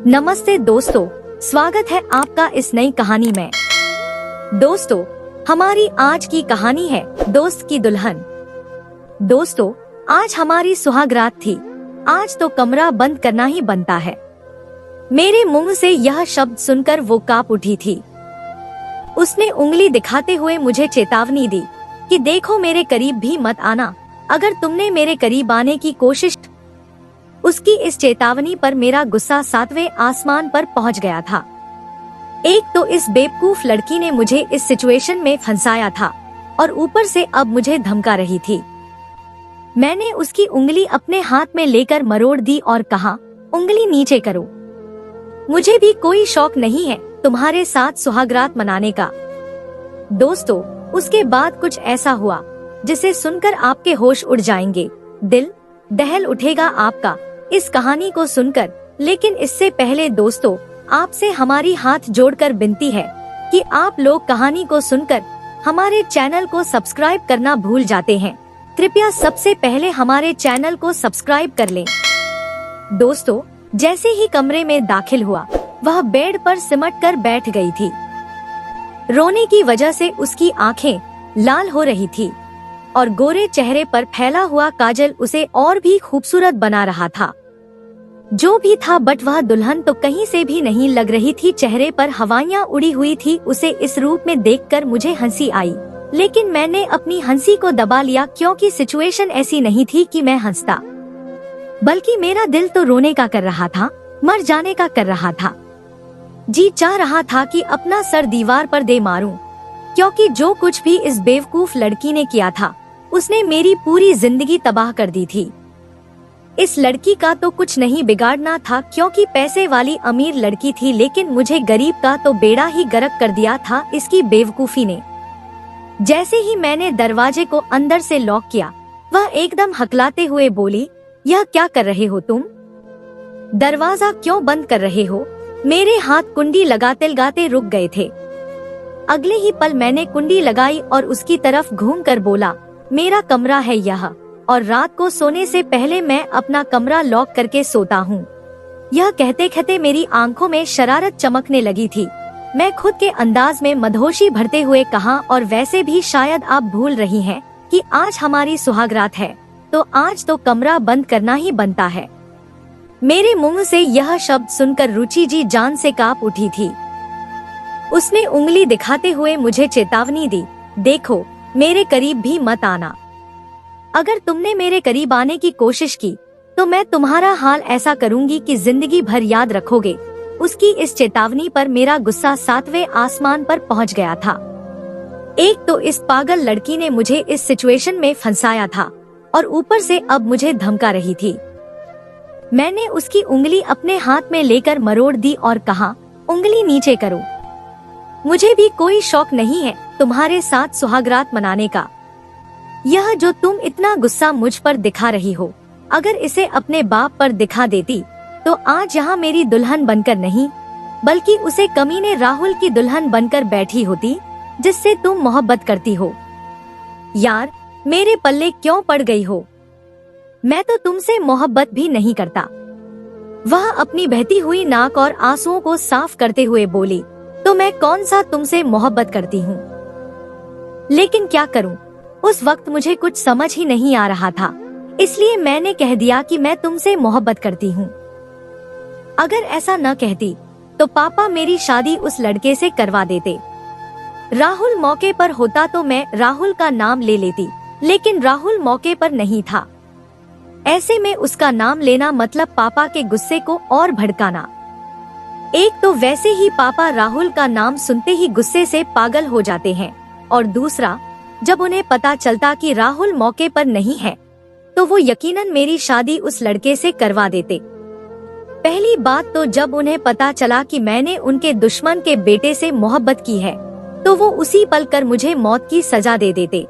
नमस्ते दोस्तों, स्वागत है आपका इस नई कहानी में। दोस्तों, हमारी आज की कहानी है दोस्त की दुल्हन। दोस्तों, आज हमारी सुहागरात थी। आज तो कमरा बंद करना ही बनता है। मेरे मुंह से यह शब्द सुनकर वो कांप उठी थी। उसने उंगली दिखाते हुए मुझे चेतावनी दी कि देखो, मेरे करीब भी मत आना। अगर तुमने मेरे करीब आने की कोशिश। उसकी इस चेतावनी पर मेरा गुस्सा 7वें आसमान पर पहुंच गया था। एक तो इस बेवकूफ लड़की ने मुझे इस सिचुएशन में फंसाया था और ऊपर से अब मुझे धमका रही थी। मैंने उसकी उंगली अपने हाथ में लेकर मरोड़ दी और कहा, उंगली नीचे करो। मुझे भी कोई शौक नहीं है तुम्हारे साथ सुहागरात मनाने का। दोस्तों, उसके बाद कुछ ऐसा हुआ जिसे सुनकर आपके होश उड़ जाएंगे, दिल दहल उठेगा आपका इस कहानी को सुनकर। लेकिन इससे पहले दोस्तों, आपसे हमारी हाथ जोड़कर विनती है कि आप लोग कहानी को सुनकर हमारे चैनल को सब्सक्राइब करना भूल जाते हैं। कृपया सबसे पहले हमारे चैनल को सब्सक्राइब कर लें। दोस्तों, जैसे ही कमरे में दाखिल हुआ, वह बेड पर सिमट कर बैठ गई थी। रोने की वजह से उसकी आंखें लाल हो रही थी और गोरे चेहरे पर फैला हुआ काजल उसे और भी खूबसूरत बना रहा था। जो भी था, बट वह दुल्हन तो कहीं से भी नहीं लग रही थी। चेहरे पर हवाइयाँ उड़ी हुई थी। उसे इस रूप में देखकर मुझे हंसी आई, लेकिन मैंने अपनी हंसी को दबा लिया क्योंकि सिचुएशन ऐसी नहीं थी कि मैं हंसता, बल्कि मेरा दिल तो रोने का कर रहा था, मर जाने का कर रहा था। जी चाह रहा था कि अपना सर दीवार पर दे मारूं, क्योंकि जो कुछ भी इस बेवकूफ लड़की ने किया था, उसने मेरी पूरी जिंदगी तबाह कर दी थी। इस लड़की का तो कुछ नहीं बिगाड़ना था क्योंकि पैसे वाली अमीर लड़की थी, लेकिन मुझे गरीब का तो बेड़ा ही गर्क कर दिया था इसकी बेवकूफी ने। जैसे ही मैंने दरवाजे को अंदर से लॉक किया, वह एकदम हकलाते हुए बोली, यह क्या कर रहे हो तुम? दरवाजा क्यों बंद कर रहे हो? मेरे हाथ कुंडी लगाते लगाते रुक गए थे। अगले ही पल मैंने कुंडी लगाई और उसकी तरफ घूमकर बोला, मेरा कमरा है यह, और रात को सोने से पहले मैं अपना कमरा लॉक करके सोता हूँ। यह कहते कहते मेरी आंखों में शरारत चमकने लगी थी। मैं खुद के अंदाज में मदहोशी भरते हुए कहा, और वैसे भी शायद आप भूल रही हैं कि आज हमारी सुहागरात है, तो आज तो कमरा बंद करना ही बनता है। मेरे मुंह से यह शब्द सुनकर रुचि जी जान से कांप उठी थी। उसने उंगली दिखाते हुए मुझे चेतावनी दी, देखो, मेरे करीब भी मत आना। अगर तुमने मेरे करीब आने की कोशिश की तो मैं तुम्हारा हाल ऐसा करूंगी कि जिंदगी भर याद रखोगे। उसकी इस चेतावनी पर मेरा गुस्सा 7वें आसमान पर पहुंच गया था। एक तो इस पागल लड़की ने मुझे इस सिचुएशन में फंसाया था और ऊपर से अब मुझे धमका रही थी। मैंने उसकी उंगली अपने हाथ में लेकर मरोड़ दी और कहा, उंगली नीचे करो। मुझे भी कोई शौक नहीं है तुम्हारे साथ सुहागरात मनाने का। यह जो तुम इतना गुस्सा मुझ पर दिखा रही हो, अगर इसे अपने बाप पर दिखा देती तो आज यहाँ मेरी दुल्हन बनकर नहीं, बल्कि उसे कमीने राहुल की दुल्हन बनकर बैठी होती, जिससे तुम मोहब्बत करती हो। यार, मेरे पल्ले क्यों पड़ गई हो? मैं तो तुमसे मोहब्बत भी नहीं करता। वह अपनी बहती हुई नाक और आंसुओं को साफ करते हुए बोली, तो मैं कौन सा तुमसे मोहब्बत करती हूँ? लेकिन क्या करूँ, उस वक्त मुझे कुछ समझ ही नहीं आ रहा था, इसलिए मैंने कह दिया कि मैं तुमसे मोहब्बत करती हूँ। अगर ऐसा न कहती तो पापा मेरी शादी उस लड़के से करवा देते। राहुल मौके पर होता तो मैं राहुल का नाम ले लेती, लेकिन राहुल मौके पर नहीं था। ऐसे में उसका नाम लेना मतलब पापा के गुस्से को और भड़काना। एक तो वैसे ही पापा राहुल का नाम सुनते ही गुस्से से पागल हो जाते हैं, और दूसरा, जब उन्हें पता चलता कि राहुल मौके पर नहीं है तो वो यकीनन मेरी शादी उस लड़के से करवा देते। पहली बात तो जब उन्हें पता चला कि मैंने उनके दुश्मन के बेटे से मोहब्बत की है तो वो उसी पल कर मुझे मौत की सजा दे देते।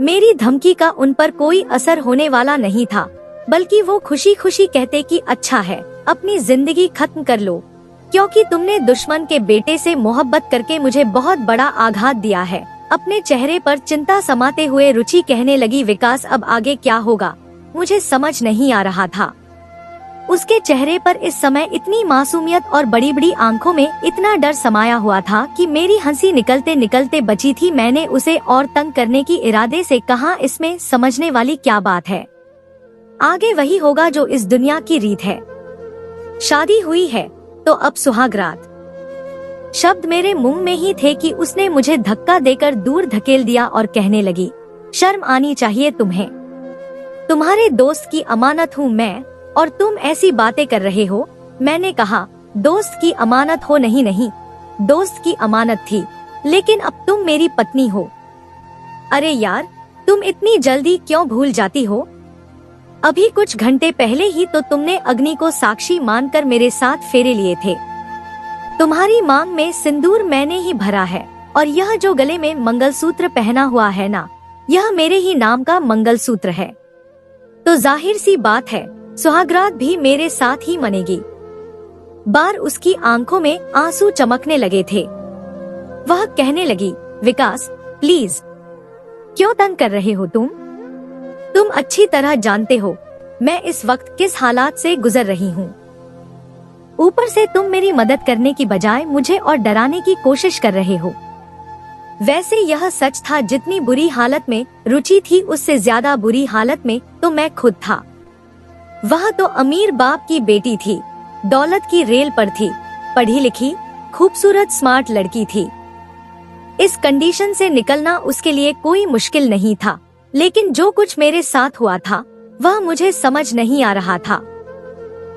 मेरी धमकी का उन पर कोई असर होने वाला नहीं था, बल्कि वो खुशी खुशी कहते कि अच्छा है, अपनी जिंदगी खत्म कर लो, क्योंकि तुमने दुश्मन के बेटे से मोहब्बत करके मुझे बहुत बड़ा आघात दिया है। अपने चेहरे पर चिंता समाते हुए रुचि कहने लगी, विकास अब आगे क्या होगा मुझे समझ नहीं आ रहा था। उसके चेहरे पर इस समय इतनी मासूमियत और बड़ी बड़ी आंखों में इतना डर समाया हुआ था कि मेरी हंसी निकलते निकलते बची थी। मैंने उसे और तंग करने की इरादे से कहा, इसमें समझने वाली क्या बात है, आगे वही होगा जो इस दुनिया की रीत है। शादी हुई है तो अब सुहागरात। शब्द मेरे मुंह में ही थे कि उसने मुझे धक्का देकर दूर धकेल दिया और कहने लगी, शर्म आनी चाहिए तुम्हें, तुम्हारे दोस्त की अमानत हूँ मैं और तुम ऐसी बातें कर रहे हो। मैंने कहा, दोस्त की अमानत हो? नहीं नहीं, दोस्त की अमानत थी, लेकिन अब तुम मेरी पत्नी हो। अरे यार, तुम इतनी जल्दी क्यों भूल जाती हो? अभी कुछ घंटे पहले ही तो तुमने अग्नि को साक्षी मानकर मेरे साथ फेरे लिए थे। तुम्हारी मांग में सिंदूर मैंने ही भरा है और यह जो गले में मंगलसूत्र पहना हुआ है ना, यह मेरे ही नाम का मंगलसूत्र है। तो जाहिर सी बात है सुहागरात भी मेरे साथ ही मनेगी। बार उसकी आंखों में आंसू चमकने लगे थे। वह कहने लगी, विकास प्लीज, क्यों तंग कर रहे हो तुम अच्छी तरह जानते हो मैं इस वक्त किस हालात से गुजर रही हूँ। ऊपर से तुम मेरी मदद करने की बजाय मुझे और डराने की कोशिश कर रहे हो। वैसे यह सच था, जितनी बुरी हालत में रुचि थी उससे ज्यादा बुरी हालत में तो मैं खुद था। वह तो अमीर बाप की बेटी थी, दौलत की रेल पर थी, पढ़ी लिखी, खूबसूरत, स्मार्ट लड़की थी। इस कंडीशन से निकलना उसके लिए कोई मुश्किल नहीं था, लेकिन जो कुछ मेरे साथ हुआ था वह मुझे समझ नहीं आ रहा था।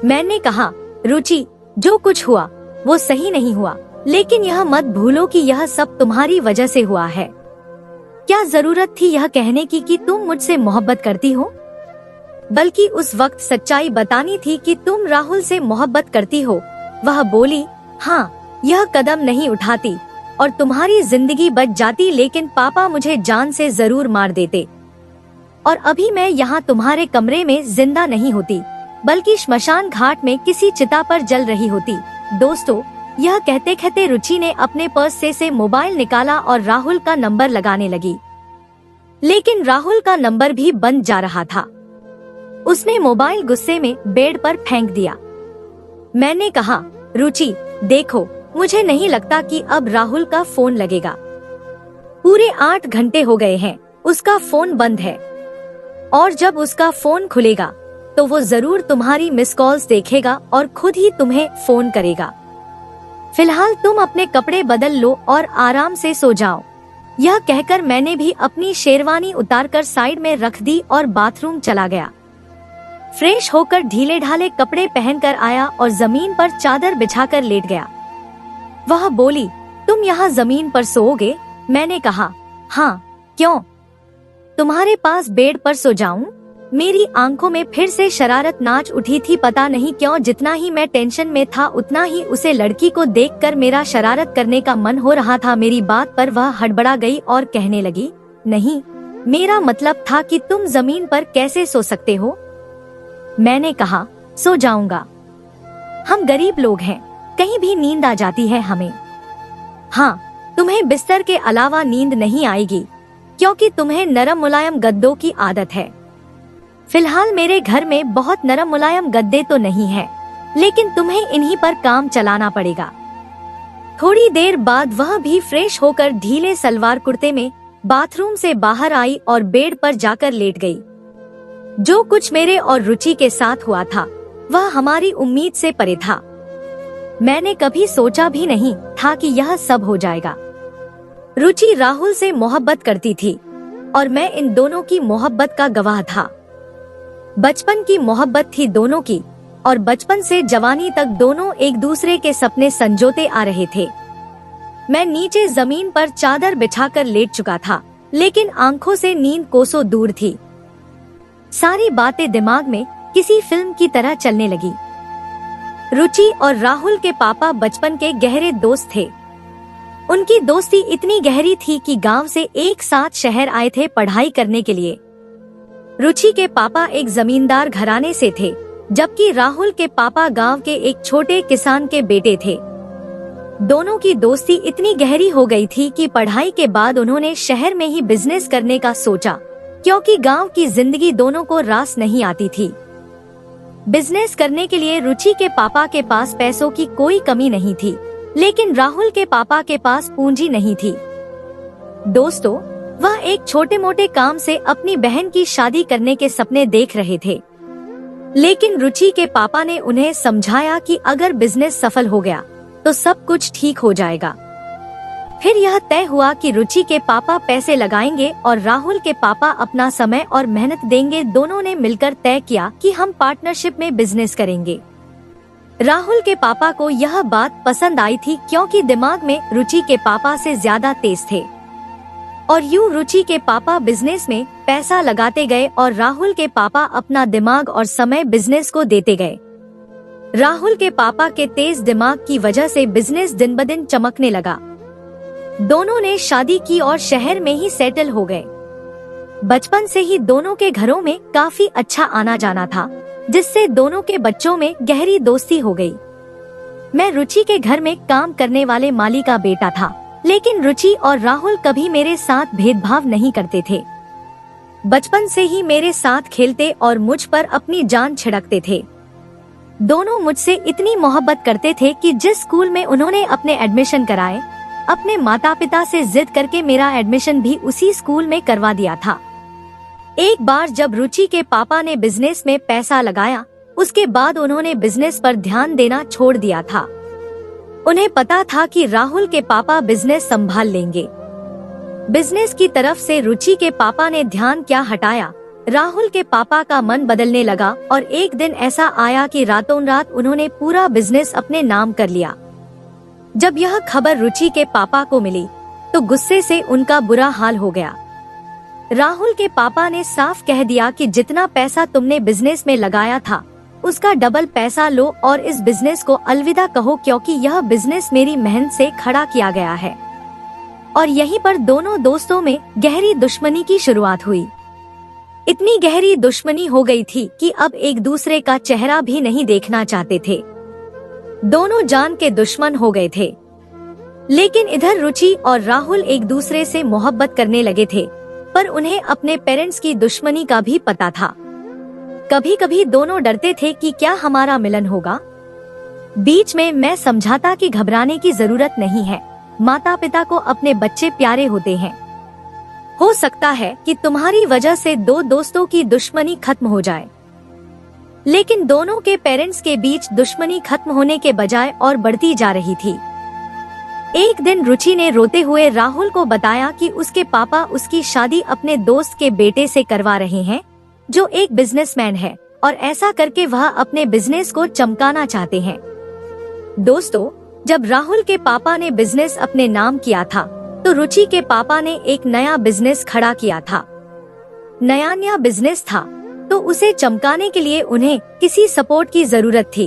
मैंने कहा, रुचि, जो कुछ हुआ वो सही नहीं हुआ, लेकिन यह मत भूलो कि यह सब तुम्हारी वजह से हुआ है। क्या जरूरत थी यह कहने की कि तुम मुझसे मोहब्बत करती हो? बल्कि उस वक्त सच्चाई बतानी थी कि तुम राहुल से मोहब्बत करती हो। वह बोली, हाँ, यह कदम नहीं उठाती और तुम्हारी जिंदगी बच जाती, लेकिन पापा मुझे जान से जरूर मार देते और अभी मैं यहाँ तुम्हारे कमरे में जिंदा नहीं होती, बल्कि श्मशान घाट में किसी चिता पर जल रही होती। दोस्तों, यह कहते कहते रुचि ने अपने पर्स से मोबाइल निकाला और राहुल का नंबर लगाने लगी, लेकिन राहुल का नंबर भी बंद जा रहा था। उसने मोबाइल गुस्से में बेड पर फेंक दिया। मैंने कहा, रुचि देखो, मुझे नहीं लगता कि अब राहुल का फोन लगेगा। पूरे 8 घंटे हो गए हैं, उसका फोन बंद है और जब उसका फोन खुलेगा तो वो जरूर तुम्हारी मिस कॉल्स देखेगा और खुद ही तुम्हें फोन करेगा। फिलहाल तुम अपने कपड़े बदल लो और आराम से सो जाओ। यह कहकर मैंने भी अपनी शेरवानी उतारकर साइड में रख दी और बाथरूम चला गया। फ्रेश होकर ढीले ढाले कपड़े पहनकर आया और जमीन पर चादर बिछाकर लेट गया। वह बोली, तुम यहाँ जमीन पर सोओगे? मैंने कहा, हाँ, क्यों, तुम्हारे पास बेड पर सो जाऊं? मेरी आंखों में फिर से शरारत नाच उठी थी। पता नहीं क्यों, जितना ही मैं टेंशन में था उतना ही उसे लड़की को देखकर मेरा शरारत करने का मन हो रहा था। मेरी बात पर वह हड़बड़ा गई और कहने लगी, नहीं, मेरा मतलब था कि तुम जमीन पर कैसे सो सकते हो? मैंने कहा, सो जाऊंगा, हम गरीब लोग हैं, कहीं भी नींद आ जाती है हमें। हाँ, तुम्हें बिस्तर के अलावा नींद नहीं आएगी क्योंकि तुम्हें नरम मुलायम गद्दों की आदत है। फिलहाल मेरे घर में बहुत नरम मुलायम गद्दे तो नहीं है, लेकिन तुम्हें इन्हीं पर काम चलाना पड़ेगा। थोड़ी देर बाद वह भी फ्रेश होकर ढीले सलवार कुर्ते में बाथरूम से बाहर आई और बेड पर जाकर लेट गई। जो कुछ मेरे और रुचि के साथ हुआ था वह हमारी उम्मीद से परे था। मैंने कभी सोचा भी नहीं था कि यह सब हो जाएगा। रुचि राहुल से मोहब्बत करती थी और मैं इन दोनों की मोहब्बत का गवाह था। बचपन की मोहब्बत थी दोनों की और बचपन से जवानी तक दोनों एक दूसरे के सपने संजोते आ रहे थे। मैं नीचे जमीन पर चादर बिछाकर लेट चुका था, लेकिन आंखों से नींद कोसों दूर थी। सारी बातें दिमाग में किसी फिल्म की तरह चलने लगी। रुचि और राहुल के पापा बचपन के गहरे दोस्त थे। उनकी दोस्ती इतनी गहरी थी कि गांव से एक साथ शहर आए थे पढ़ाई करने के लिए। रुचि के पापा एक जमींदार घराने से थे, जबकि राहुल के पापा गांव के एक छोटे किसान के बेटे थे। दोनों की दोस्ती इतनी गहरी हो गई थी कि पढ़ाई के बाद उन्होंने शहर में ही बिजनेस करने का सोचा, क्योंकि गांव की जिंदगी दोनों को रास नहीं आती थी। बिजनेस करने के लिए रुचि के पापा के पास पैसों की कोई कमी नहीं थी, लेकिन राहुल के पापा के पास पूंजी नहीं थी। दोस्तों, वह एक छोटे मोटे काम से अपनी बहन की शादी करने के सपने देख रहे थे, लेकिन रुचि के पापा ने उन्हें समझाया कि अगर बिजनेस सफल हो गया तो सब कुछ ठीक हो जाएगा। फिर यह तय हुआ कि रुचि के पापा पैसे लगाएंगे और राहुल के पापा अपना समय और मेहनत देंगे। दोनों ने मिलकर तय किया कि हम पार्टनरशिप में बिजनेस करेंगे। राहुल के पापा को यह बात पसंद आई थी, क्योंकि दिमाग में रुचि के पापा से ज्यादा तेज थे। और यूं रुचि के पापा बिजनेस में पैसा लगाते गए और राहुल के पापा अपना दिमाग और समय बिजनेस को देते गए। राहुल के पापा के तेज दिमाग की वजह से बिजनेस दिन ब दिन चमकने लगा। दोनों ने शादी की और शहर में ही सेटल हो गए। बचपन से ही दोनों के घरों में काफी अच्छा आना जाना था, जिससे दोनों के बच्चों में गहरी दोस्ती हो गई। मैं रुचि के घर में काम करने वाले माली का बेटा था, लेकिन रुचि और राहुल कभी मेरे साथ भेदभाव नहीं करते थे। बचपन से ही मेरे साथ खेलते और मुझ पर अपनी जान छिड़कते थे। दोनों मुझसे इतनी मोहब्बत करते थे कि जिस स्कूल में उन्होंने अपने एडमिशन कराए, अपने माता पिता से जिद करके मेरा एडमिशन भी उसी स्कूल में करवा दिया था। एक बार जब रुचि के पापा ने बिजनेस में पैसा लगाया, उसके बाद उन्होंने बिजनेस पर ध्यान देना छोड़ दिया था। उन्हें पता था कि राहुल के पापा बिजनेस संभाल लेंगे। बिजनेस की तरफ से रुचि के पापा ने ध्यान क्या हटाया। राहुल के पापा का मन बदलने लगा और एक दिन ऐसा आया कि रातों रात उन्होंने पूरा बिजनेस अपने नाम कर लिया। जब यह खबर रुचि के पापा को मिली तो गुस्से से उनका बुरा हाल हो गया। राहुल के पापा ने साफ कह दिया कि जितना पैसा तुमने बिजनेस में लगाया था उसका डबल पैसा लो और इस बिजनेस को अलविदा कहो, क्योंकि यह बिजनेस मेरी मेहनत से खड़ा किया गया है। और यहीं पर दोनों दोस्तों में गहरी दुश्मनी की शुरुआत हुई। इतनी गहरी दुश्मनी हो गई थी कि अब एक दूसरे का चेहरा भी नहीं देखना चाहते थे। दोनों जान के दुश्मन हो गए थे। लेकिन इधर रुचि और राहुल एक दूसरे से मोहब्बत करने लगे थे, पर उन्हें अपने पेरेंट्स की दुश्मनी का भी पता था। कभी कभी दोनों डरते थे कि क्या हमारा मिलन होगा। बीच में मैं समझाता कि घबराने की जरूरत नहीं है, माता पिता को अपने बच्चे प्यारे होते हैं। हो सकता है कि तुम्हारी वजह से दो दोस्तों की दुश्मनी खत्म हो जाए। लेकिन दोनों के पेरेंट्स के बीच दुश्मनी खत्म होने के बजाय और बढ़ती जा रही थी। एक दिन रुचि ने रोते हुए राहुल को बताया कि उसके पापा उसकी शादी अपने दोस्त के बेटे से करवा रहे हैं, जो एक बिजनेसमैन है, और ऐसा करके वह अपने बिजनेस को चमकाना चाहते हैं। दोस्तों, जब राहुल के पापा ने बिजनेस अपने नाम किया था तो रुचि के पापा ने एक नया बिजनेस खड़ा किया था। नया बिजनेस था तो उसे चमकाने के लिए उन्हें किसी सपोर्ट की जरूरत थी,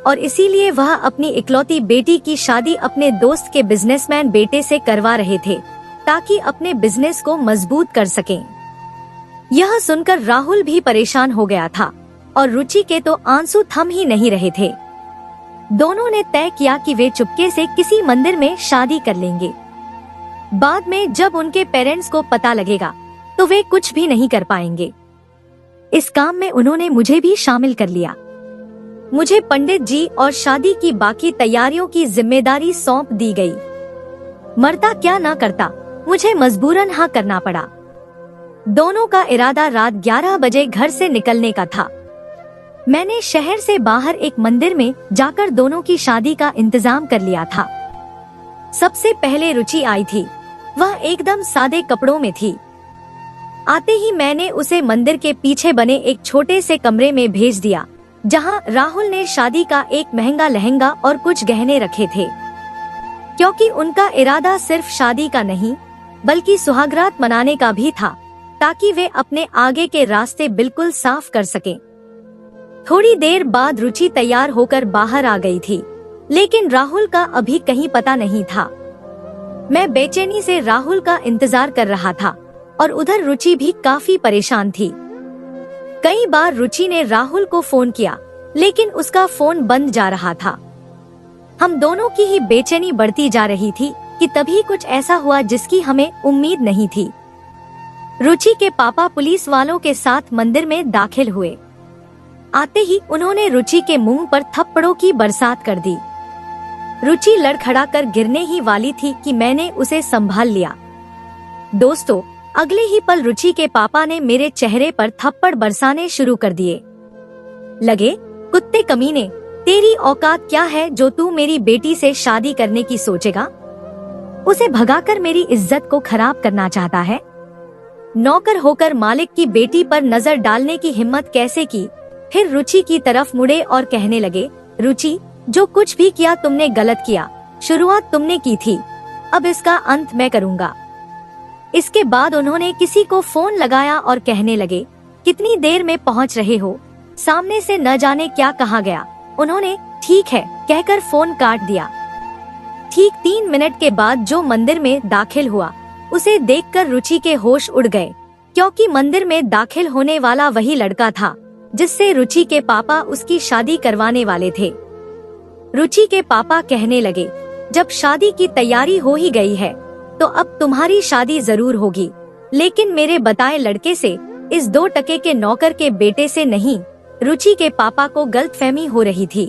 और इसीलिए वह अपनी इकलौती बेटी की शादी अपने दोस्त के बिजनेसमैन बेटे से करवा रहे थे, ताकि अपने बिजनेस को मजबूत कर सकें। यह सुनकर राहुल भी परेशान हो गया था और रुचि के तो आंसू थम ही नहीं रहे थे। दोनों ने तय किया कि वे चुपके से किसी मंदिर में शादी कर लेंगे। बाद में जब उनके पेरेंट्स को पता लगेगा तो वे कुछ भी नहीं कर पाएंगे। इस काम में उन्होंने मुझे भी शामिल कर लिया। मुझे पंडित जी और शादी की बाकी तैयारियों की जिम्मेदारी सौंप दी गई। मरता क्या ना करता, मुझे मजबूरन हाँ करना पड़ा। दोनों का इरादा रात 11 बजे घर से निकलने का था। मैंने शहर से बाहर एक मंदिर में जाकर दोनों की शादी का इंतजाम कर लिया था। सबसे पहले रुचि आई थी। वह एकदम सादे कपड़ों में थी। आते ही मैंने उसे मंदिर के पीछे बने एक छोटे से कमरे में भेज दिया, जहां राहुल ने शादी का एक महंगा लहंगा और कुछ गहने रखे थे, क्योंकि उनका इरादा सिर्फ शादी का नहीं बल्कि सुहागरात मनाने का भी था, ताकि वे अपने आगे के रास्ते बिल्कुल साफ कर सकें। थोड़ी देर बाद रुचि तैयार होकर बाहर आ गई थी, लेकिन राहुल का अभी कहीं पता नहीं था। मैं बेचैनी से राहुल का इंतजार कर रहा था और उधर रुचि भी काफी परेशान थी। कई बार रुचि ने राहुल को फोन किया, लेकिन उसका फोन बंद जा रहा था। हम दोनों की ही बेचैनी बढ़ती जा रही थी कि तभी कुछ ऐसा हुआ जिसकी हमें उम्मीद नहीं थी। रुचि के पापा पुलिस वालों के साथ मंदिर में दाखिल हुए। आते ही उन्होंने रुचि के मुंह पर थप्पड़ों की बरसात कर दी। रुचि लड़खड़ाकर गिरने ही वाली थी कि मैंने उसे संभाल लिया। दोस्तों, अगले ही पल रुचि के पापा ने मेरे चेहरे पर थप्पड़ बरसाने शुरू कर दिए। लगे, कुत्ते कमीने, तेरी औकात क्या है जो तू मेरी बेटी से शादी करने की सोचेगा? उसे भगाकर मेरी इज्जत को खराब करना चाहता है? नौकर होकर मालिक की बेटी पर नजर डालने की हिम्मत कैसे की? फिर रुचि की तरफ मुड़े और कहने लगे, रुचि, जो कुछ भी किया तुमने गलत किया। शुरुआत तुमने की थी, अब इसका अंत मैं करूँगा। इसके बाद उन्होंने किसी को फोन लगाया और कहने लगे, कितनी देर में पहुँच रहे हो? सामने से न जाने क्या कहा गया। उन्होंने ठीक है कहकर फोन काट दिया। ठीक 3 मिनट के बाद जो मंदिर में दाखिल हुआ, उसे देखकर रुचि के होश उड़ गए, क्योंकि मंदिर में दाखिल होने वाला वही लड़का था जिससे रुचि के पापा उसकी शादी करवाने वाले थे। रुचि के पापा कहने लगे, जब शादी की तैयारी हो ही गई है तो अब तुम्हारी शादी जरूर होगी, लेकिन मेरे बताए लड़के से, इस 2 टके के नौकर के बेटे से नहीं। रुचि के पापा को गलतफहमी हो रही थी।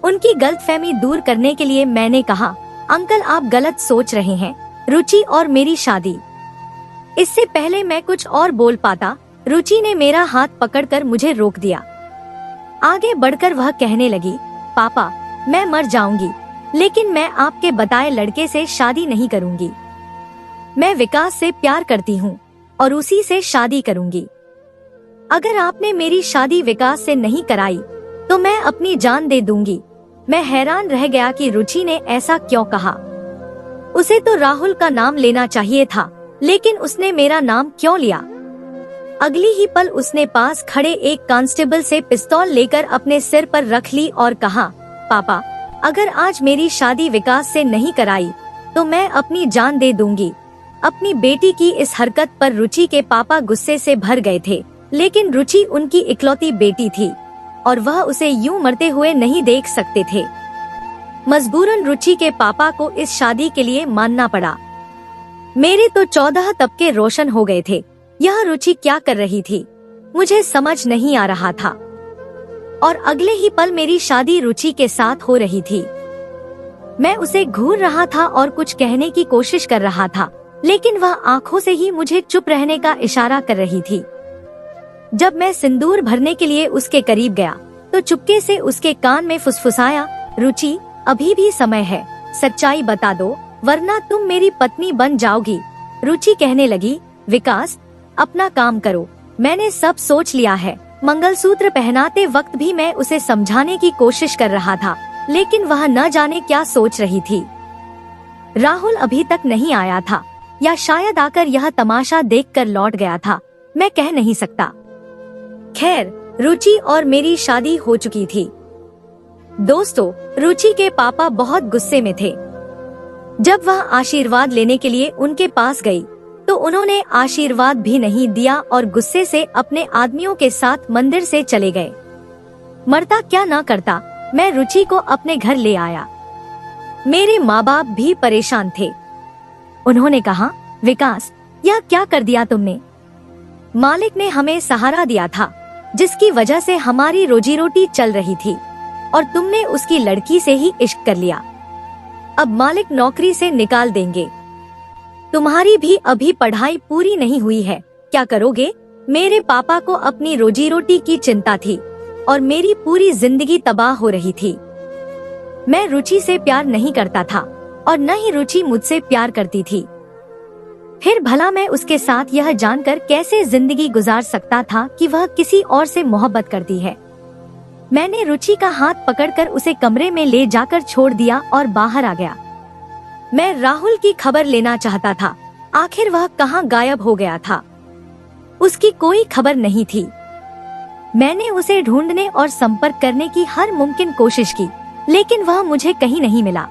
उनकी गलतफहमी दूर करने के लिए मैंने कहा, अंकल आप गलत सोच रहे हैं, रुचि और मेरी शादी। इससे पहले मैं कुछ और बोल पाता, रुचि ने मेरा हाथ पकड़कर मुझे रोक दिया। आगे बढ़कर वह कहने लगी, पापा मैं मर जाऊंगी, लेकिन मैं आपके बताए लड़के से शादी नहीं करूंगी। मैं विकास से प्यार करती हूँ और उसी से शादी करूंगी। अगर आपने मेरी शादी विकास से नहीं कराई तो मैं अपनी जान दे दूंगी। मैं हैरान रह गया कि रुचि ने ऐसा क्यों कहा। उसे तो राहुल का नाम लेना चाहिए था, लेकिन उसने मेरा नाम क्यों लिया? अगली ही पल उसने पास खड़े एक कांस्टेबल से पिस्तौल लेकर अपने सिर पर रख ली और कहा, पापा अगर आज मेरी शादी विकास से नहीं कराई तो मैं अपनी जान दे दूंगी। अपनी बेटी की इस हरकत पर रुचि के पापा गुस्से से भर गए थे, लेकिन रुचि उनकी इकलौती बेटी थी और वह उसे यूं मरते हुए नहीं देख सकते थे। मजबूरन रुचि के पापा को इस शादी के लिए मानना पड़ा। मेरे तो 14 तबके रोशन हो गए थे। यह रुचि क्या कर रही थी मुझे समझ नहीं आ रहा था, और अगले ही पल मेरी शादी रुचि के साथ हो रही थी। मैं उसे घूर रहा था और कुछ कहने की कोशिश कर रहा था, लेकिन वह आंखों से ही मुझे चुप रहने का इशारा कर रही थी। जब मैं सिंदूर भरने के लिए उसके करीब गया तो चुपके से उसके कान में फुसफुसाया, रुचि अभी भी समय है, सच्चाई बता दो वरना तुम मेरी पत्नी बन जाओगी। रुचि कहने लगी, विकास अपना काम करो, मैंने सब सोच लिया है। मंगलसूत्र पहनाते वक्त भी मैं उसे समझाने की कोशिश कर रहा था, लेकिन वह न जाने क्या सोच रही थी। राहुल अभी तक नहीं आया था, या शायद आकर यह तमाशा देखकर लौट गया था, मैं कह नहीं सकता। खैर, रुचि और मेरी शादी हो चुकी थी। दोस्तों, रुचि के पापा बहुत गुस्से में थे। जब वह आशीर्वाद लेने के लिए उनके पास गई तो उन्होंने आशीर्वाद भी नहीं दिया और गुस्से से अपने आदमियों के साथ मंदिर से चले गए। मरता क्या ना करता, मैं रुचि को अपने घर ले आया। मेरे माँ बाप भी परेशान थे। उन्होंने कहा, विकास यह क्या कर दिया तुमने? मालिक ने हमें सहारा दिया था जिसकी वजह से हमारी रोजी रोटी चल रही थी, और तुमने उसकी लड़की से ही इश्क कर लिया। अब मालिक नौकरी से निकाल देंगे। तुम्हारी भी अभी पढ़ाई पूरी नहीं हुई है, क्या करोगे? मेरे पापा को अपनी रोजी रोटी की चिंता थी और मेरी पूरी जिंदगी तबाह हो रही थी। मैं रुचि से प्यार नहीं करता था और न ही रुचि मुझसे प्यार करती थी। फिर भला मैं उसके साथ यह जानकर कैसे जिंदगी गुजार सकता था कि वह किसी और से मोहब्बत करती है। मैंने रुचि का हाथ पकड़कर उसे कमरे में ले जाकर छोड़ दिया और बाहर आ गया। मैं राहुल की खबर लेना चाहता था, आखिर वह कहाँ गायब हो गया था। उसकी कोई खबर नहीं थी। मैंने उसे ढूंढने और संपर्क करने की हर मुमकिन कोशिश की, लेकिन वह मुझे कहीं नहीं मिला।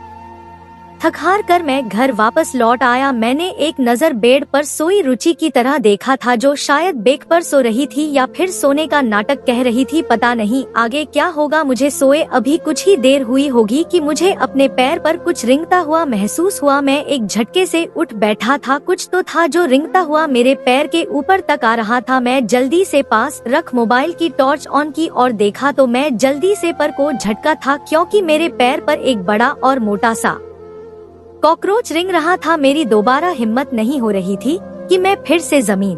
थक हार कर मैं घर वापस लौट आया। मैंने एक नजर बेड पर सोई रुचि की तरह देखा था, जो शायद बेड पर सो रही थी या फिर सोने का नाटक कह रही थी। पता नहीं आगे क्या होगा। मुझे सोए अभी कुछ ही देर हुई होगी कि मुझे अपने पैर पर कुछ रिंगता हुआ महसूस हुआ। मैं एक झटके से उठ बैठा था। कुछ तो था जो रिंगता हुआ मेरे पैर के ऊपर तक आ रहा था। मैं जल्दी से पास रख मोबाइल की टॉर्च ऑन की और देखा तो मैं जल्दी से पर को झटका था, क्योंकि मेरे पैर पर एक बड़ा और मोटा सा कॉकरोच रिंग रहा था। मेरी दोबारा हिम्मत नहीं हो रही थी कि मैं फिर से जमीन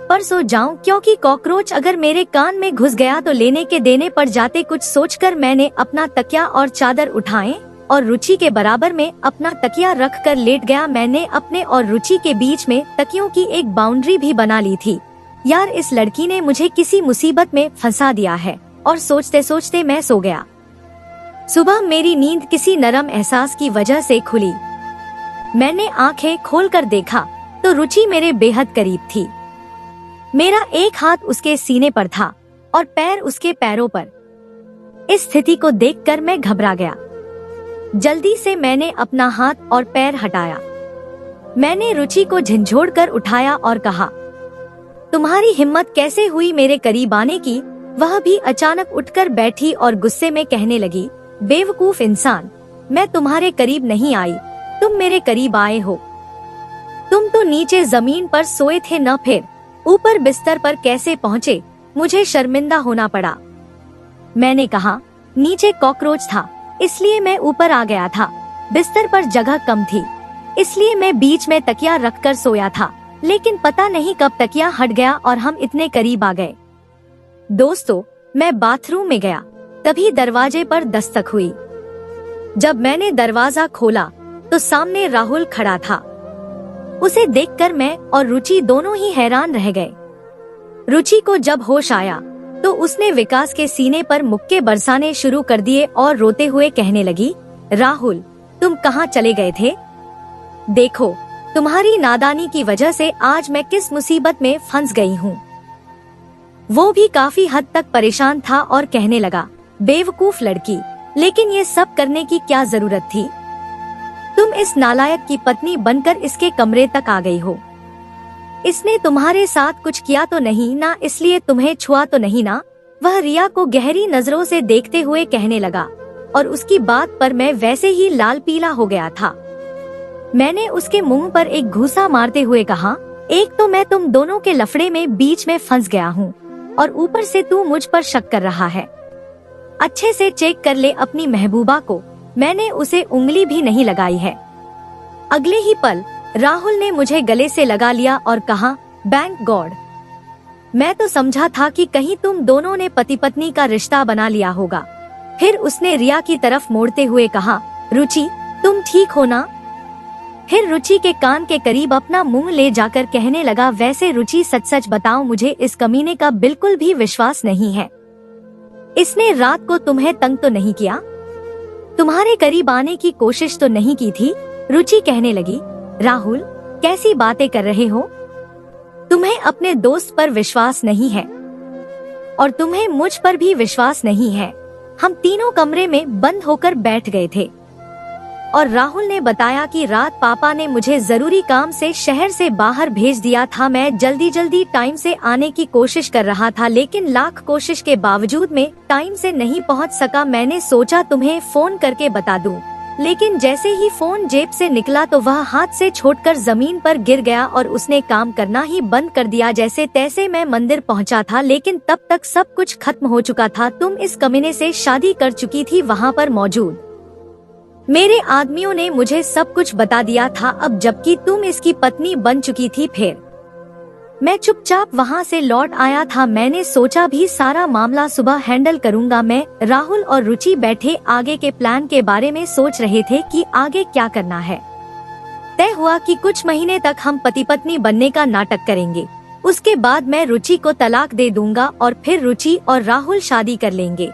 पर सो जाऊं, क्योंकि कॉकरोच अगर मेरे कान में घुस गया तो लेने के देने पड़ जाते। कुछ सोचकर मैंने अपना तकिया और चादर उठाए और रुचि के बराबर में अपना तकिया रख कर लेट गया। मैंने अपने और रुचि के बीच में तकियों की एक बाउंड्री भी बना ली थी। यार, इस लड़की ने मुझे किसी मुसीबत में फंसा दिया है। और सोचते सोचते मैं सो गया। सुबह मेरी नींद किसी नरम एहसास की वजह से खुली। मैंने आंखें खोलकर देखा तो रुचि मेरे बेहद करीब थी। मेरा एक हाथ उसके सीने पर था और पैर उसके पैरों पर। इस स्थिति को देखकर मैं घबरा गया। जल्दी से मैंने अपना हाथ और पैर हटाया। मैंने रुचि को झंझोड़कर उठाया और कहा, तुम्हारी हिम्मत कैसे हुई मेरे करीब आने की? वह भी अचानक उठकर बैठी और गुस्से में कहने लगी, बेवकूफ इंसान, मैं तुम्हारे करीब नहीं आई, तुम मेरे करीब आए हो। तुम तो नीचे जमीन पर सोए थे न, फिर ऊपर बिस्तर पर कैसे पहुँचे? मुझे शर्मिंदा होना पड़ा। मैंने कहा, नीचे कॉकरोच था इसलिए मैं ऊपर आ गया था। बिस्तर पर जगह कम थी इसलिए मैं बीच में तकिया रखकर सोया था, लेकिन पता नहीं कब तकिया हट गया और हम इतने करीब आ गए। दोस्तों, मैं बाथरूम में गया, तभी दरवाजे पर दस्तक हुई। जब मैंने दरवाजा खोला तो सामने राहुल खड़ा था। उसे देखकर मैं और रुचि दोनों ही हैरान रह गए। रुचि को जब होश आया तो उसने विकास के सीने पर मुक्के बरसाने शुरू कर दिए और रोते हुए कहने लगी, राहुल, तुम कहाँ चले गए थे? देखो, तुम्हारी नादानी की वजह से आज मैं किस मुसीबत में फंस गई हूँ। वो भी काफी हद तक परेशान था और कहने लगा, बेवकूफ लड़की, लेकिन ये सब करने की क्या जरूरत थी? तुम इस नालायक की पत्नी बनकर इसके कमरे तक आ गई हो। इसने तुम्हारे साथ कुछ किया तो नहीं ना, इसलिए तुम्हें छुआ तो नहीं ना? वह रिया को गहरी नजरों से देखते हुए कहने लगा और उसकी बात पर मैं वैसे ही लाल पीला हो गया था। मैंने उसके मुंह पर एक घूंसा मारते हुए कहा, एक तो मैं तुम दोनों के लफड़े में बीच में फंस गया हूँ और ऊपर से तू मुझ पर शक कर रहा है। अच्छे से चेक कर ले अपनी महबूबा को, मैंने उसे उंगली भी नहीं लगाई है। अगले ही पल राहुल ने मुझे गले से लगा लिया और कहा, थैंक गॉड, मैं तो समझा था कि कहीं तुम दोनों ने पति पत्नी का रिश्ता बना लिया होगा। फिर उसने रिया की तरफ मोड़ते हुए कहा, रुचि, तुम ठीक हो ना? फिर रुचि के कान के करीब अपना मुंह ले जाकर कहने लगा, वैसे रुचि, सच सच बताओ, मुझे इस कमीने का बिल्कुल भी विश्वास नहीं है। इसने रात को तुम्हें तंग तो नहीं किया? तुम्हारे करीब आने की कोशिश तो नहीं की थी? रुचि कहने लगी, राहुल, कैसी बातें कर रहे हो? तुम्हें अपने दोस्त पर विश्वास नहीं है और तुम्हें मुझ पर भी विश्वास नहीं है। हम तीनों कमरे में बंद होकर बैठ गए थे और राहुल ने बताया कि रात पापा ने मुझे जरूरी काम से शहर से बाहर भेज दिया था। मैं जल्दी जल्दी टाइम से आने की कोशिश कर रहा था, लेकिन लाख कोशिश के बावजूद में टाइम से नहीं पहुंच सका। मैंने सोचा तुम्हें फोन करके बता दूं, लेकिन जैसे ही फोन जेब से निकला तो वह हाथ से छोड़कर जमीन पर गिर गया और उसने काम करना ही बंद कर दिया। जैसे तैसे मैं मंदिर पहुंचा था, लेकिन तब तक सब कुछ खत्म हो चुका था। तुम इस कमीने से शादी कर चुकी थी, वहाँ पर मौजूद मेरे आदमियों ने मुझे सब कुछ बता दिया था, अब जबकि तुम इसकी पत्नी बन चुकी थी। फिर मैं चुपचाप वहाँ से लौट आया था। मैंने सोचा भी सारा मामला सुबह हैंडल करूँगा मैं। राहुल और रुचि बैठे आगे के प्लान के बारे में सोच रहे थे कि आगे क्या करना है। तय हुआ कि कुछ महीने तक हम पति पत्नी बनने का नाटक करेंगे। उसके बाद मैं रुचि को तलाक दे दूंगा और फिर रुचि और राहुल शादी कर लेंगे।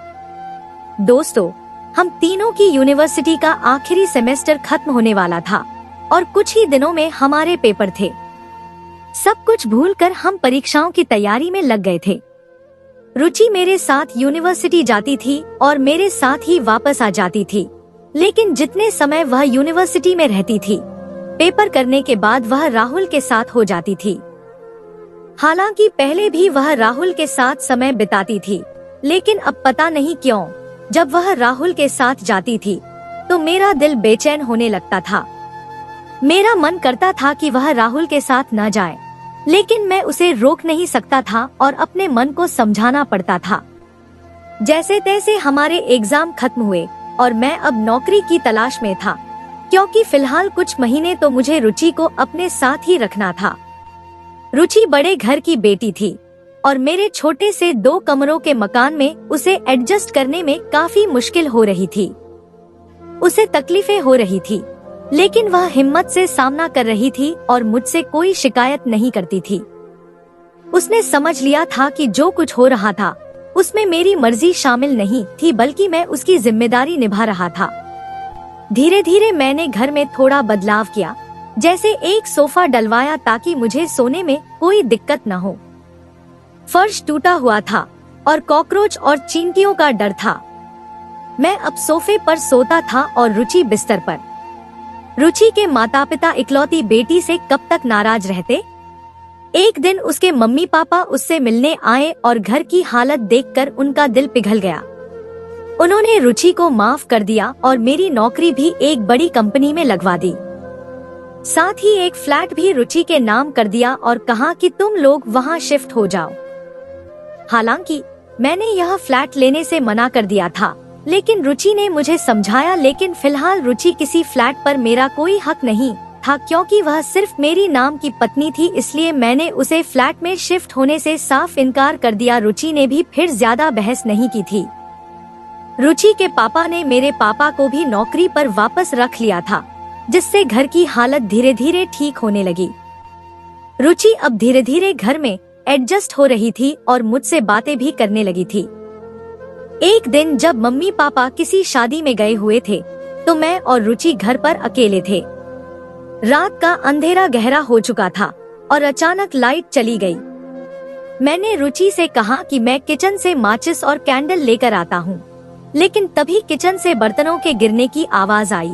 दोस्तों, हम तीनों की यूनिवर्सिटी का आखिरी सेमेस्टर खत्म होने वाला था और कुछ ही दिनों में हमारे पेपर थे। सब कुछ भूलकर हम परीक्षाओं की तैयारी में लग गए थे। रुचि मेरे साथ यूनिवर्सिटी जाती थी और मेरे साथ ही वापस आ जाती थी। लेकिन जितने समय वह यूनिवर्सिटी में रहती थी, पेपर करने के बाद वह राहुल के साथ हो जाती थी। हालांकि पहले भी वह राहुल के साथ समय बिताती थी, लेकिन अब पता नहीं क्यों जब वह राहुल के साथ जाती थी तो मेरा दिल बेचैन होने लगता था। मेरा मन करता था कि वह राहुल के साथ न जाए, लेकिन मैं उसे रोक नहीं सकता था और अपने मन को समझाना पड़ता था। जैसे तैसे हमारे एग्जाम खत्म हुए और मैं अब नौकरी की तलाश में था, क्योंकि फिलहाल कुछ महीने तो मुझे रुचि को अपने साथ ही रखना था। रुचि बड़े घर की बेटी थी और मेरे छोटे से 2 कमरों के मकान में उसे एडजस्ट करने में काफी मुश्किल हो रही थी। उसे तकलीफें हो रही थी, लेकिन वह हिम्मत से सामना कर रही थी और मुझसे कोई शिकायत नहीं करती थी। उसने समझ लिया था कि जो कुछ हो रहा था उसमें मेरी मर्जी शामिल नहीं थी, बल्कि मैं उसकी जिम्मेदारी निभा रहा था। धीरे धीरे मैंने घर में थोड़ा बदलाव किया, जैसे एक सोफा डलवाया ताकि मुझे सोने में कोई दिक्कत न हो। फर्श टूटा हुआ था और कॉकरोच और चींटियों का डर था। मैं अब सोफे पर सोता था और रुचि बिस्तर पर। रुचि के माता पिता इकलौती बेटी से कब तक नाराज रहते। एक दिन उसके मम्मी पापा उससे मिलने आए और घर की हालत देखकर उनका दिल पिघल गया। उन्होंने रुचि को माफ कर दिया और मेरी नौकरी भी एक बड़ी कंपनी में लगवा दी। साथ ही एक फ्लैट भी रुचि के नाम कर दिया और कहा कि तुम लोग वहां शिफ्ट हो जाओ। हालांकि मैंने यह फ्लैट लेने से मना कर दिया था, लेकिन रुचि ने मुझे समझाया। लेकिन फिलहाल रुचि किसी फ्लैट पर मेरा कोई हक नहीं था, क्योंकि वह सिर्फ मेरी नाम की पत्नी थी, इसलिए मैंने उसे फ्लैट में शिफ्ट होने से साफ इनकार कर दिया। रुचि ने भी फिर ज्यादा बहस नहीं की थी। रुचि के पापा ने मेरे पापा को भी नौकरी पर वापस रख लिया था, जिससे घर की हालत धीरे धीरे ठीक होने लगी। रुचि अब धीरे धीरे घर में एडजस्ट हो रही थी और मुझसे बातें भी करने लगी थी। एक दिन जब मम्मी पापा किसी शादी में गए हुए थे तो मैं और रुचि घर पर अकेले थे। रात का अंधेरा गहरा हो चुका था और अचानक लाइट चली गई। मैंने रुचि से कहा कि मैं किचन से माचिस और कैंडल लेकर आता हूँ, लेकिन तभी किचन से बर्तनों के गिरने की आवाज आई।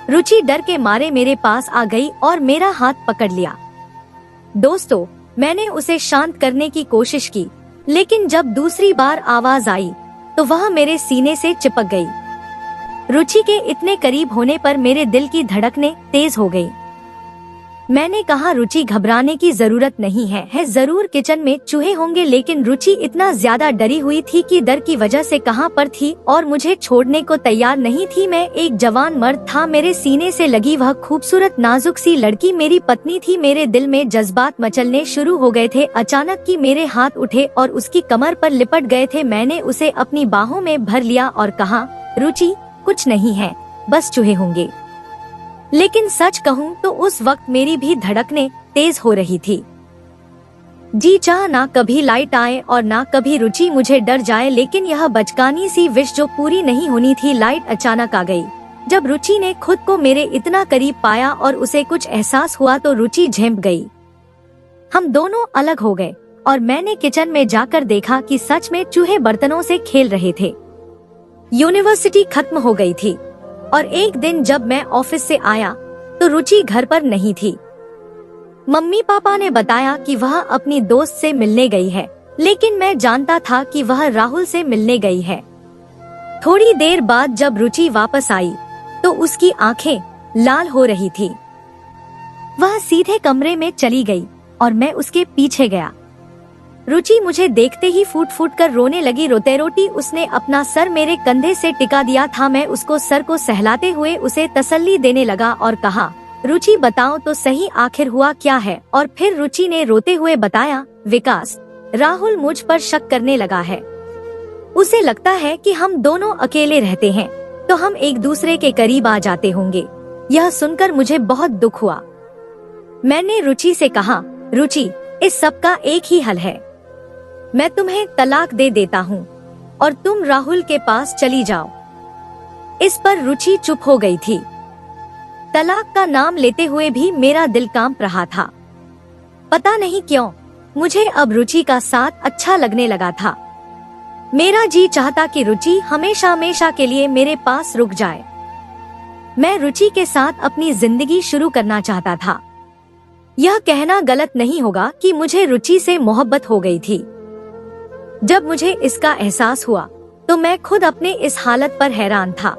रुचि डर के मारे मेरे पास आ गई और मेरा हाथ पकड़ लिया। दोस्तों, मैंने उसे शांत करने की कोशिश की, लेकिन जब दूसरी बार आवाज आई तो वह मेरे सीने से चिपक गई। रुचि के इतने करीब होने पर मेरे दिल की धड़कनें तेज हो गई। मैंने कहा, रुचि घबराने की जरूरत नहीं है जरूर किचन में चूहे होंगे। लेकिन रुचि इतना ज्यादा डरी हुई थी कि डर की वजह से कहां पर थी और मुझे छोड़ने को तैयार नहीं थी। मैं एक जवान मर्द था, मेरे सीने से लगी वह खूबसूरत नाजुक सी लड़की मेरी पत्नी थी। मेरे दिल में जज्बात मचलने शुरू हो गए थे। अचानक कि मेरे हाथ उठे और उसकी कमर पर लिपट गए थे। मैंने उसे अपनी बाहों में भर लिया और कहा, रुचि कुछ नहीं है, बस चूहे होंगे। लेकिन सच कहूँ तो उस वक्त मेरी भी धड़कनें तेज हो रही थी। जी चाह ना कभी लाइट आए और ना कभी रुचि मुझे डर जाए, लेकिन यह बचकानी सी विश जो पूरी नहीं होनी थी। लाइट अचानक आ गई। जब रुचि ने खुद को मेरे इतना करीब पाया और उसे कुछ एहसास हुआ तो रुचि झेंप गई। हम दोनों अलग हो गए और मैंने किचन में जाकर देखा कि सच में चूहे बर्तनों से खेल रहे थे। यूनिवर्सिटी खत्म हो गई थी और एक दिन जब मैं ऑफिस से आया तो रुचि घर पर नहीं थी। मम्मी पापा ने बताया कि वह अपनी दोस्त से मिलने गई है, लेकिन मैं जानता था कि वह राहुल से मिलने गई है। थोड़ी देर बाद जब रुचि वापस आई तो उसकी आंखें लाल हो रही थी। वह सीधे कमरे में चली गई और मैं उसके पीछे गया। रुचि मुझे देखते ही फूट फूट कर रोने लगी। रोते रोटी उसने अपना सर मेरे कंधे से टिका दिया था। मैं उसको सर को सहलाते हुए उसे तसल्ली देने लगा और कहा, रुचि बताओ तो सही आखिर हुआ क्या है। और फिर रुचि ने रोते हुए बताया, विकास, राहुल मुझ पर शक करने लगा है। उसे लगता है कि हम दोनों अकेले रहते हैं तो हम एक दूसरे के करीब आ जाते होंगे। यह सुनकर मुझे बहुत दुख हुआ। मैंने रुचि से कहा, रुचि, इस सब का एक ही हल है, मैं तुम्हें तलाक दे देता हूँ और तुम राहुल के पास चली जाओ। इस पर रुचि चुप हो गई थी। तलाक का नाम लेते हुए भी मेरा दिल कांप रहा था। पता नहीं क्यों मुझे अब रुचि का साथ अच्छा लगने लगा था। मेरा जी चाहता कि रुचि हमेशा हमेशा के लिए मेरे पास रुक जाए। मैं रुचि के साथ अपनी जिंदगी शुरू करना चाहता था। यह कहना गलत नहीं होगा कि मुझे रुचि से मोहब्बत हो गई थी। जब मुझे इसका एहसास हुआ तो मैं खुद अपने इस हालत पर हैरान था।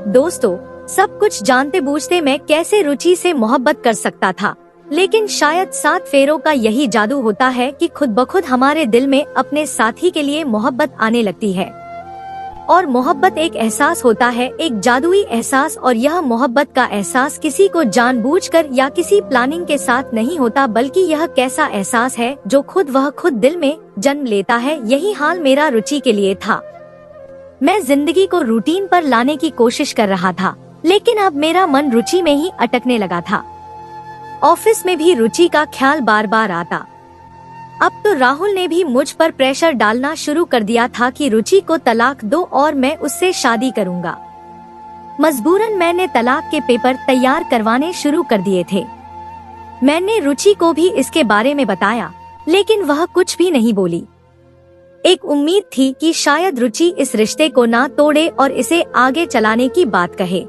दोस्तों, सब कुछ जानते बूझते मैं कैसे रुचि से मोहब्बत कर सकता था, लेकिन शायद 7 फेरों का यही जादू होता है कि खुद ब खुद हमारे दिल में अपने साथी के लिए मोहब्बत आने लगती है। और मोहब्बत एक एहसास होता है, एक जादुई एहसास, और यह मोहब्बत का एहसास किसी को जानबूझकर या किसी प्लानिंग के साथ नहीं होता, बल्कि यह कैसा एहसास है जो खुद दिल में जन्म लेता है। यही हाल मेरा रुचि के लिए था। मैं जिंदगी को रूटीन पर लाने की कोशिश कर रहा था, लेकिन अब मेरा मन रुचि में ही अटकने लगा था। ऑफिस में भी रुचि का ख्याल बार बार आता। अब तो राहुल ने भी मुझ पर प्रेशर डालना शुरू कर दिया था कि रुचि को तलाक दो और मैं उससे शादी करूंगा। मजबूरन मैंने तलाक के पेपर तैयार करवाने शुरू कर दिए थे। मैंने रुचि को भी इसके बारे में बताया, लेकिन वह कुछ भी नहीं बोली। एक उम्मीद थी कि शायद रुचि इस रिश्ते को ना तोड़े और इसे आगे चलाने की बात कहे,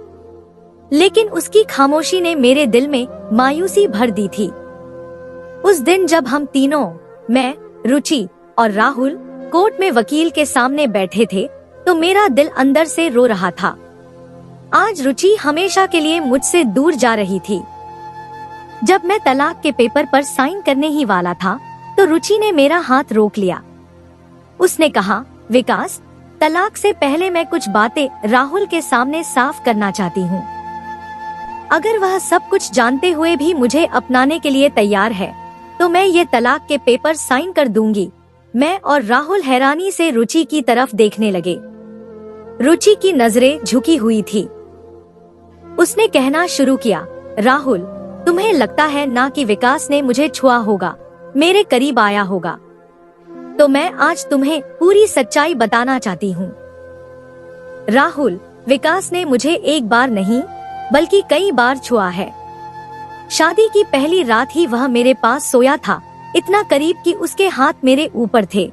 लेकिन उसकी खामोशी ने मेरे दिल में मायूसी भर दी थी। उस दिन जब हम तीनों, मैं, रुचि और राहुल, कोर्ट में वकील के सामने बैठे थे, तो मेरा दिल अंदर से रो रहा था। आज रुचि हमेशा के लिए मुझसे दूर जा रही थी। जब मैं तलाक के पेपर पर साइन करने ही वाला था, तो रुचि ने मेरा हाथ रोक लिया। उसने कहा, विकास, तलाक से पहले मैं कुछ बातें राहुल के सामने साफ करना चाहती हूँ। अगर वह सब कुछ जानते हुए भी मुझे अपनाने के लिए तैयार है, तो मैं ये तलाक के पेपर साइन कर दूंगी। मैं और राहुल हैरानी से रुचि की तरफ देखने लगे। रुचि की नजरें झुकी हुई थी। उसने कहना शुरू किया, राहुल, तुम्हें लगता है ना कि विकास ने मुझे छुआ होगा, मेरे करीब आया होगा? तो मैं आज तुम्हें पूरी सच्चाई बताना चाहती हूँ। राहुल, विकास ने मुझे एक बार नहीं बल्कि कई बार छुआ है। शादी की पहली रात ही वह मेरे पास सोया था, इतना करीब कि उसके हाथ मेरे ऊपर थे।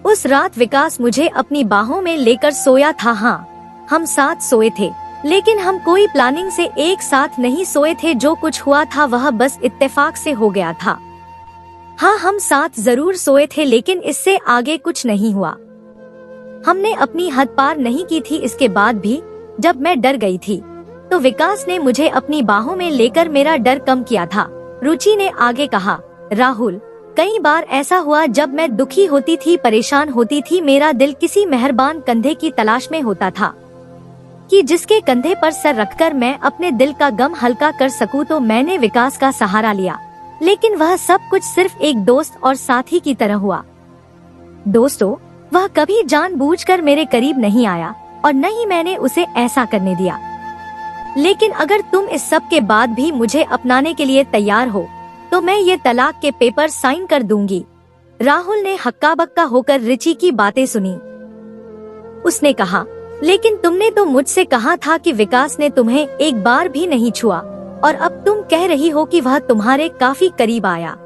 उस रात विकास मुझे अपनी बाहों में लेकर सोया था। हाँ, हम साथ सोए थे, लेकिन हम कोई प्लानिंग से एक साथ नहीं सोए थे। जो कुछ हुआ था वह बस इत्तेफाक से हो गया था। हाँ, हम साथ जरूर सोए थे, लेकिन इससे आगे कुछ नहीं हुआ। हमने अपनी हद पार नहीं की थी। इसके बाद भी जब मैं डर गई थी, तो विकास ने मुझे अपनी बाहों में लेकर मेरा डर कम किया था। रुचि ने आगे कहा, राहुल, कई बार ऐसा हुआ जब मैं दुखी होती थी, परेशान होती थी, मेरा दिल किसी मेहरबान कंधे की तलाश में होता था कि जिसके कंधे पर सर रखकर मैं अपने दिल का गम हल्का कर सकूं। तो मैंने विकास का सहारा लिया, लेकिन वह सब कुछ सिर्फ एक दोस्त और साथी की तरह हुआ। दोस्तों, वह कभी जानबूझकर मेरे करीब नहीं आया और न ही मैंने उसे ऐसा करने दिया। लेकिन अगर तुम इस सब के बाद भी मुझे अपनाने के लिए तैयार हो, तो मैं ये तलाक के पेपर साइन कर दूंगी। राहुल ने हक्का बक्का होकर रुचि की बातें सुनी। उसने कहा, लेकिन तुमने तो मुझसे कहा था कि विकास ने तुम्हें एक बार भी नहीं छुआ, और अब तुम कह रही हो कि वह तुम्हारे काफी करीब आया।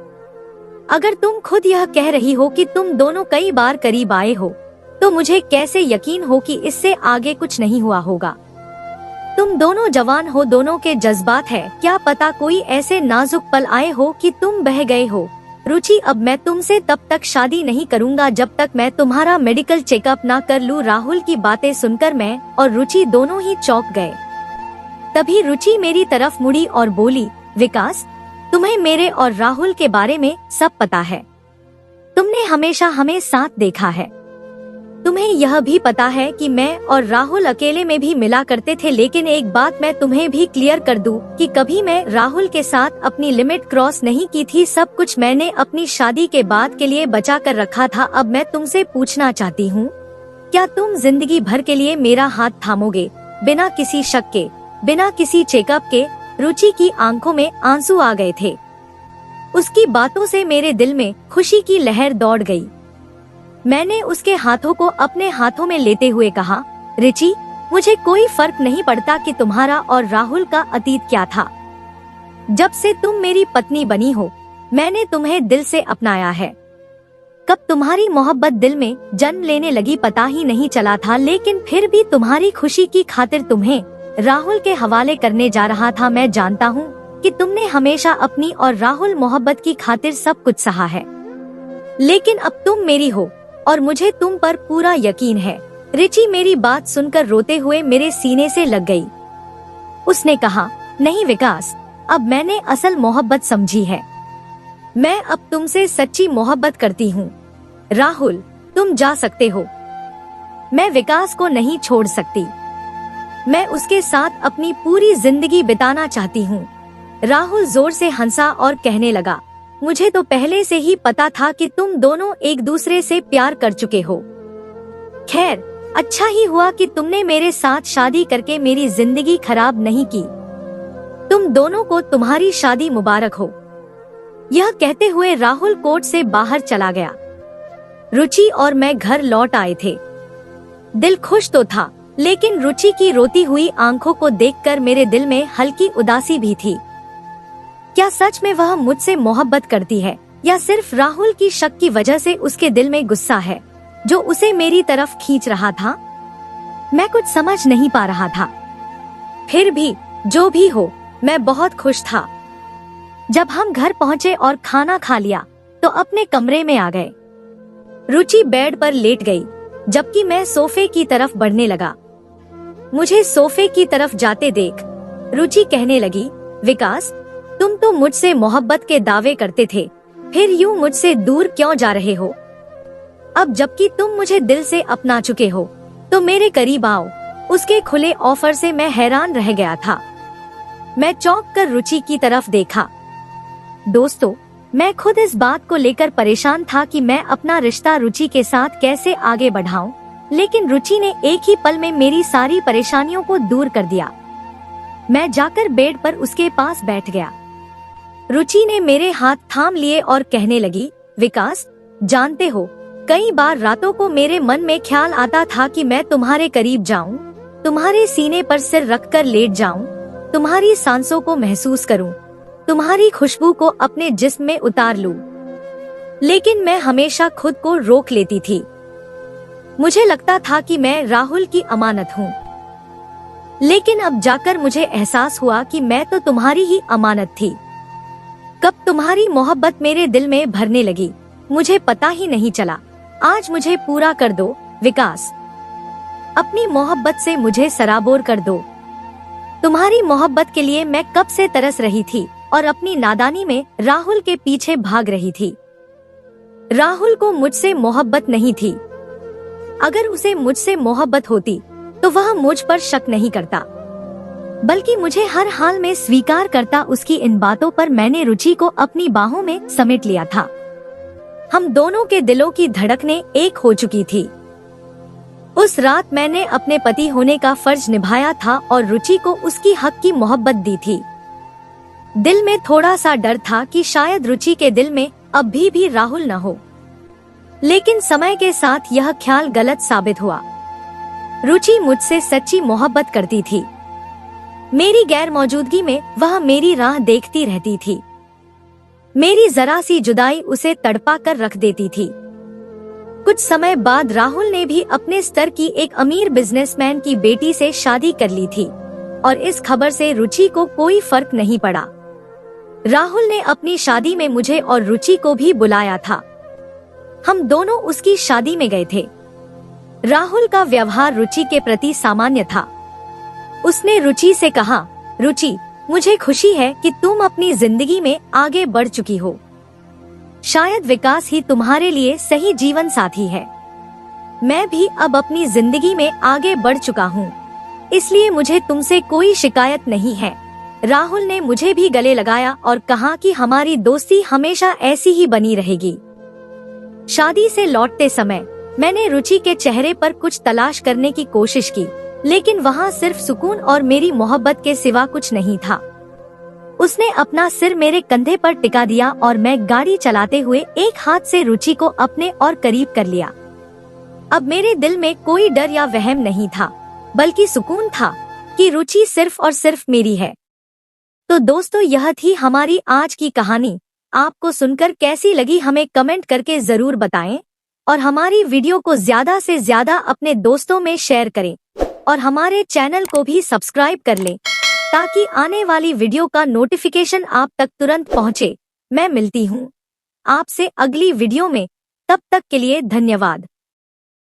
अगर तुम खुद यह कह रही हो कि तुम दोनों कई बार करीब आए हो, तो मुझे कैसे यकीन हो कि इससे आगे कुछ नहीं हुआ होगा? तुम दोनों जवान हो, दोनों के जज्बात है, क्या पता कोई ऐसे नाजुक पल आए हो कि तुम बह गए हो। रुचि, अब मैं तुमसे तब तक शादी नहीं करूंगा जब तक मैं तुम्हारा मेडिकल चेकअप ना कर लूं। राहुल की बातें सुनकर मैं और रुचि दोनों ही चौंक गए। तभी रुचि मेरी तरफ मुड़ी और बोली, विकास, तुम्हें मेरे और राहुल के बारे में सब पता है। तुमने हमेशा हमें साथ देखा है। तुम्हें यह भी पता है कि मैं और राहुल अकेले में भी मिला करते थे। लेकिन एक बात मैं तुम्हें भी क्लियर कर दूं कि कभी मैं राहुल के साथ अपनी लिमिट क्रॉस नहीं की थी। सब कुछ मैंने अपनी शादी के बाद के लिए बचा कर रखा था। अब मैं तुमसे पूछना चाहती हूँ, क्या तुम जिंदगी भर के लिए मेरा हाथ थामोगे, बिना किसी शक के, बिना किसी चेकअप के? रुचि की आंखों में आंसू आ गए थे। उसकी बातों से मेरे दिल में खुशी की लहर दौड़ गई। मैंने उसके हाथों को अपने हाथों में लेते हुए कहा, रुचि, मुझे कोई फर्क नहीं पड़ता कि तुम्हारा और राहुल का अतीत क्या था। जब से तुम मेरी पत्नी बनी हो, मैंने तुम्हें दिल से अपनाया है। कब तुम्हारी मोहब्बत दिल में जन्म लेने लगी पता ही नहीं चला था, लेकिन फिर भी तुम्हारी खुशी की खातिर तुम्हें राहुल के हवाले करने जा रहा था। मैं जानता हूँ कि तुमने हमेशा अपनी और राहुल मोहब्बत की खातिर सब कुछ सहा है, लेकिन अब तुम मेरी हो और मुझे तुम पर पूरा यकीन है। रिची मेरी बात सुनकर रोते हुए मेरे सीने से लग गई। उसने कहा, नहीं विकास, अब मैंने असल मोहब्बत समझी है। मैं अब तुमसे सच्ची मोहब्बत करती हूँ। राहुल, तुम जा सकते हो। मैं विकास को नहीं छोड़ सकती। मैं उसके साथ अपनी पूरी जिंदगी बिताना चाहती हूँ। राहुल जोर से हंसा और कहने लगा, मुझे तो पहले से ही पता था कि तुम दोनों एक दूसरे से प्यार कर चुके हो। खैर, अच्छा ही हुआ कि तुमने मेरे साथ शादी करके मेरी जिंदगी खराब नहीं की। तुम दोनों को तुम्हारी शादी मुबारक हो। यह कहते हुए राहुल कोर्ट से बाहर चला गया। रुचि और मैं घर लौट आए थे। दिल खुश तो था, लेकिन रुचि की रोती हुई आंखों को देखकर मेरे दिल में हल्की उदासी भी थी। क्या सच में वह मुझसे मोहब्बत करती है या सिर्फ राहुल की शक की वजह से उसके दिल में गुस्सा है जो उसे मेरी तरफ खींच रहा था? मैं कुछ समझ नहीं पा रहा था। फिर भी जो भी हो, मैं बहुत खुश था। जब हम घर पहुँचे और खाना खा लिया तो अपने कमरे में आ गए। रुचि बेड पर लेट गई, जबकि मैं सोफे की तरफ बढ़ने लगा। मुझे सोफे की तरफ जाते देख रुचि कहने लगी, विकास, तुम तो मुझसे मोहब्बत के दावे करते थे, फिर यूं मुझसे दूर क्यों जा रहे हो? अब जबकि तुम मुझे दिल से अपना चुके हो तो मेरे करीब आओ। उसके खुले ऑफर से मैं हैरान रह गया था। मैं चौंक कर रुचि की तरफ देखा। दोस्तों, मैं खुद इस बात को लेकर परेशान था कि मैं अपना रिश्ता रुचि के साथ कैसे आगे बढ़ाऊं, लेकिन रुचि ने एक ही पल में मेरी सारी परेशानियों को दूर कर दिया। मैं जाकर बेड पर उसके पास बैठ गया। रुचि ने मेरे हाथ थाम लिए और कहने लगी, विकास, जानते हो, कई बार रातों को मेरे मन में ख्याल आता था कि मैं तुम्हारे करीब जाऊं, तुम्हारे सीने पर सिर रखकर लेट जाऊं, तुम्हारी सांसों को महसूस करूं, तुम्हारी खुशबू को अपने जिस्म में उतार लूं। लेकिन मैं हमेशा खुद को रोक लेती थी। मुझे लगता था कि मैं राहुल की अमानत हूँ, लेकिन अब जाकर मुझे एहसास हुआ कि मैं तो तुम्हारी ही अमानत थी। कब तुम्हारी मोहब्बत मेरे दिल में भरने लगी, मुझे पता ही नहीं चला। आज मुझे पूरा कर दो विकास, अपनी मोहब्बत से मुझे सराबोर कर दो। तुम्हारी मोहब्बत के लिए मैं कब से तरस रही थी और अपनी नादानी में राहुल के पीछे भाग रही थी। राहुल को मुझसे मोहब्बत नहीं थी। अगर उसे मुझसे मोहब्बत होती तो वह मुझ पर शक नहीं करता, बल्कि मुझे हर हाल में स्वीकार करता। उसकी इन बातों पर मैंने रुचि को अपनी बाहों में समेट लिया था। हम दोनों के दिलों की धड़कनें एक हो चुकी थी। उस रात मैंने अपने पति होने का फर्ज निभाया था और रुचि को उसकी हक की मोहब्बत दी थी। दिल में थोड़ा सा डर था कि शायद रुचि के दिल में अब भी राहुल न हो, लेकिन समय के साथ यह ख्याल गलत साबित हुआ। रुचि मुझसे सच्ची मोहब्बत करती थी। मेरी गैर मौजूदगी में वह मेरी राह देखती रहती थी। मेरी जरा सी जुदाई उसे तड़पा कर रख देती थी। कुछ समय बाद राहुल ने भी अपने स्तर की एक अमीर बिजनेसमैन की बेटी से शादी कर ली थी और इस खबर से रुचि को कोई फर्क नहीं पड़ा। राहुल ने अपनी शादी में मुझे और रुचि को भी बुलाया था। हम दोनों उसकी शादी में गए थे। राहुल का व्यवहार रुचि के प्रति सामान्य था। उसने रुचि से कहा, रुचि, मुझे खुशी है कि तुम अपनी जिंदगी में आगे बढ़ चुकी हो। शायद विकास ही तुम्हारे लिए सही जीवन साथी है। मैं भी अब अपनी जिंदगी में आगे बढ़ चुका हूँ, इसलिए मुझे तुमसे कोई शिकायत नहीं है। राहुल ने मुझे भी गले लगाया और कहा कि हमारी दोस्ती हमेशा ऐसी ही बनी रहेगी। शादी से लौटते समय मैंने रुचि के चेहरे पर कुछ तलाश करने की कोशिश की, लेकिन वहाँ सिर्फ सुकून और मेरी मोहब्बत के सिवा कुछ नहीं था। उसने अपना सिर मेरे कंधे पर टिका दिया और मैं गाड़ी चलाते हुए एक हाथ से रुचि को अपने और करीब कर लिया। अब मेरे दिल में कोई डर या वहम नहीं था, बल्कि सुकून था कि रुचि सिर्फ और सिर्फ मेरी है। तो दोस्तों, यह थी हमारी आज की कहानी। आपको सुनकर कैसी लगी हमें कमेंट करके जरूर बताएं और हमारी वीडियो को ज्यादा से ज्यादा अपने दोस्तों में शेयर करें और हमारे चैनल को भी सब्सक्राइब कर लें ताकि आने वाली वीडियो का नोटिफिकेशन आप तक तुरंत पहुंचे। मैं मिलती हूं आपसे अगली वीडियो में, तब तक के लिए धन्यवाद।